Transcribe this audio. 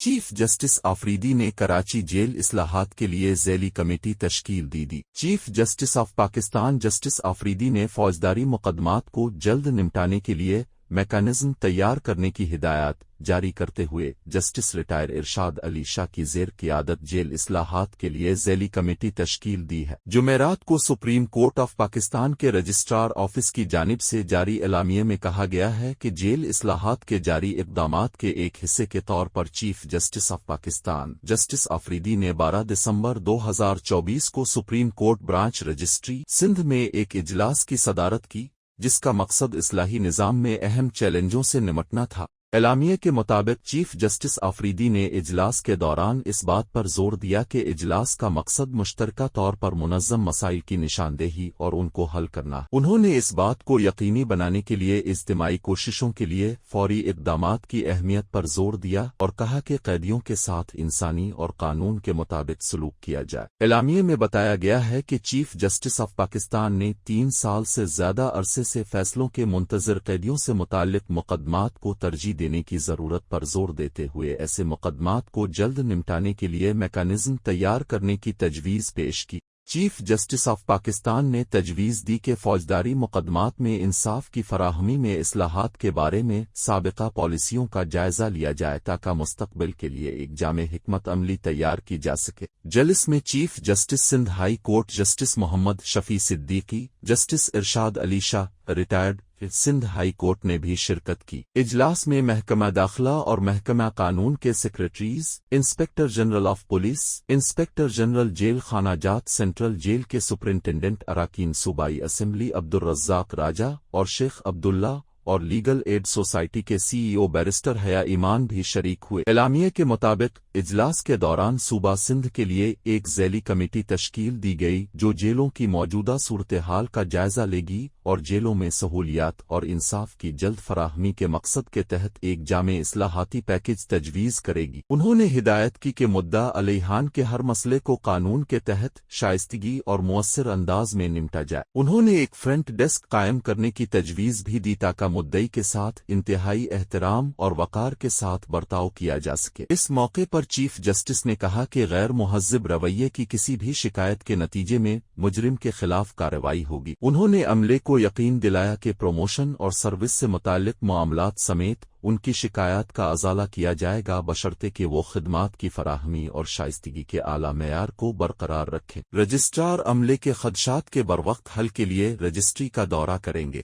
Chief justice Afridi نے Karachi jail اصلاحات کے لیے ذیلی کمیٹی تشکیل دی۔ Chief justice of Pakistan justice Afridi نے فوجداری مقدمات کو جلد نمٹانے کے لیے میکانزم تیار کرنے کی ہدایات جاری کرتے ہوئے جسٹس ریٹائر ارشاد علی شاہ کی زیر قیادت جیل اصلاحات کے لیے ذیلی کمیٹی تشکیل دی ہے۔ جمعرات کو سپریم کورٹ آف پاکستان کے رجسٹرار آفس کی جانب سے جاری اعلامیے میں کہا گیا ہے کہ جیل اصلاحات کے جاری اقدامات کے ایک حصے کے طور پر chief justice of Pakistan justice Afridi نے 12 دسمبر 2024 کو supreme court branch registry Sindh میں ایک اجلاس کی صدارت کی، جس کا مقصد اصلاحی نظام میں اہم چیلنجوں سے نمٹنا تھا۔ اعلامیے کے مطابق چیف جسٹس آفریدی نے اجلاس کے دوران اس بات پر زور دیا کہ اجلاس کا مقصد مشترکہ طور پر منظم مسائل کی نشاندہی اور ان کو حل کرنا۔ انہوں نے اس بات کو یقینی بنانے کے لیے اجتماعی کوششوں کے لیے فوری اقدامات کی اہمیت پر زور دیا اور کہا کہ قیدیوں کے ساتھ انسانی اور قانون کے مطابق سلوک کیا جائے۔ اعلامیے میں بتایا گیا ہے کہ چیف جسٹس آف پاکستان نے 3 سال سے زیادہ عرصے سے فیصلوں کے منتظر قیدیوں سے متعلق مقدمات کو ترجیح دینے کی ضرورت پر زور دیتے ہوئے ایسے مقدمات کو جلد نمٹانے کے لیے میکانزم تیار کرنے کی تجویز پیش کی۔ چیف جسٹس آف پاکستان نے تجویز دی کہ فوجداری مقدمات میں انصاف کی فراہمی میں اصلاحات کے بارے میں سابقہ پالیسیوں کا جائزہ لیا جائے تاکہ مستقبل کے لیے ایک جامع حکمت عملی تیار کی جا سکے۔ جلس میں chief justice Sindh high court justice Muhammad Shafi Siddiqui, justice Irshad Ali Shah retired Sindh high court نے بھی شرکت کی۔ اجلاس میں محکمہ داخلہ اور محکمہ قانون کے secretaries, inspector general of police, inspector general jail خانہ جات، سینٹرل جیل کے سپرنٹنڈنٹ اراکین صوبائی اسمبلی عبدالرزاق راجہ اور شیخ عبداللہ اور لیگل ایڈ سوسائٹی کے سی ای او بیرسٹر حیا ایمان بھی شریک ہوئے۔ اعلامیے کے مطابق اجلاس کے دوران صوبہ سندھ کے لیے ایک ذیلی کمیٹی تشکیل دی گئی جو جیلوں کی موجودہ صورتحال کا جائزہ لے گی اور جیلوں میں سہولیات اور انصاف کی جلد فراہمی کے مقصد کے تحت ایک جامع اصلاحاتی پیکیج تجویز کرے گی۔ انہوں نے ہدایت کی کہ مدعا علیحان کے ہر مسئلے کو قانون کے تحت شائستگی اور مؤثر انداز میں نمٹا جائے۔ انہوں نے ایک فرنٹ ڈیسک قائم کرنے کی تجویز بھی دی تاکہ مدعی کے ساتھ انتہائی احترام اور وقار کے ساتھ برتاؤ کیا جا سکے۔ اس موقع پر چیف جسٹس نے کہا کہ غیر مہذب رویے کی کسی بھی شکایت کے نتیجے میں مجرم کے خلاف کارروائی ہوگی۔ انہوں نے عملے کو یقین دلایا کہ پروموشن اور سروس سے متعلق معاملات سمیت ان کی شکایات کا ازالہ کیا جائے گا بشرطے کہ وہ خدمات کی فراہمی اور شائستگی کے اعلیٰ معیار کو برقرار رکھیں۔ رجسٹرار عملے کے خدشات کے بروقت حل کے لیے رجسٹری کا دورہ کریں گے۔